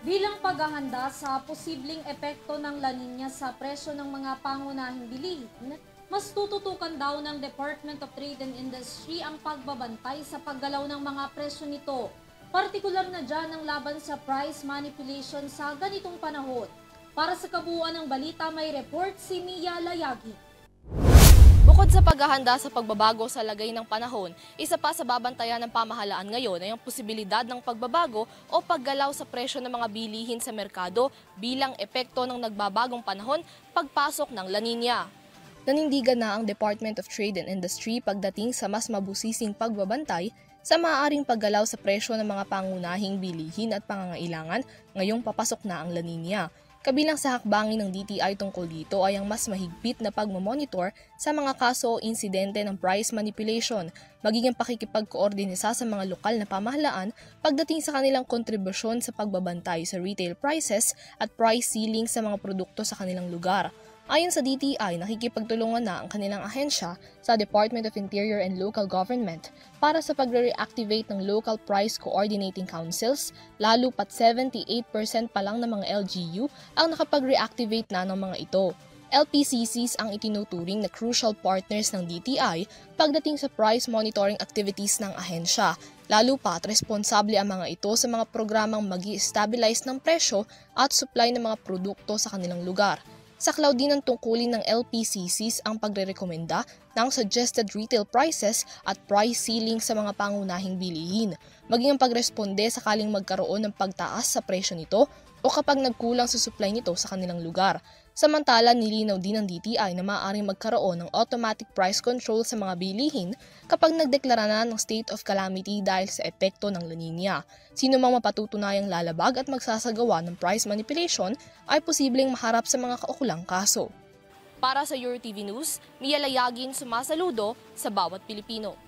Bilang paghahanda sa posibleng epekto ng La Nina sa presyo ng mga pangunahing bilihin, mas tututukan daw ng Department of Trade and Industry ang pagbabantay sa paggalaw ng mga presyo nito. Partikular na dyan ang laban sa price manipulation sa ganitong panahon. Para sa kabuuan ng balita, may report si Mia Layagi. Bukod sa paghahanda sa pagbabago sa lagay ng panahon, isa pa sa babantayan ng pamahalaan ngayon ay ang posibilidad ng pagbabago o paggalaw sa presyo ng mga bilihin sa merkado bilang epekto ng nagbabagong panahon pagpasok ng La Nina. Nanindigan na ang Department of Trade and Industry pagdating sa mas mabusising pagbabantay sa maaaring paggalaw sa presyo ng mga pangunahing bilihin at pangangailangan ngayong papasok na ang La Nina. Kabilang sa hakbangin ng DTI tungkol dito ay ang mas mahigpit na pagmamonitor sa mga kaso o insidente ng price manipulation, magiging pakikipagkoordinisa sa mga lokal na pamahalaan pagdating sa kanilang kontribusyon sa pagbabantay sa retail prices at price ceiling sa mga produkto sa kanilang lugar. Ayon sa DTI, nakikipagtulungan na ang kanilang ahensya sa Department of Interior and Local Government para sa pagre-reactivate ng Local Price Coordinating Councils, lalo pat 78% pa lang ng mga LGU ang nakapag-reactivate na ng mga ito. LPCCs ang itinuturing na crucial partners ng DTI pagdating sa price monitoring activities ng ahensya. Lalo pat responsable ang mga ito sa mga programang mag-i-stabilize ng presyo at supply ng mga produkto sa kanilang lugar. Saklaw din ng tungkulin ng LPCCs ang pagrerekomenda ng suggested retail prices at price ceiling sa mga pangunahing bilihin, maging ang pagresponde sakaling magkaroon ng pagtaas sa presyo nito o kapag nagkulang sa supply nito sa kanilang lugar. Samantala, nilinaw din ng DTI na maaaring magkaroon ng automatic price control sa mga bilihin kapag nagdeklara na ng state of calamity dahil sa epekto ng La Nina. Sino mang mapatutunayang lalabag at magsasagawa ng price manipulation ay posibleng maharap sa mga kaukulang kaso. Para sa EuroTV News, Mia Layagin, sumasaludo sa bawat Pilipino.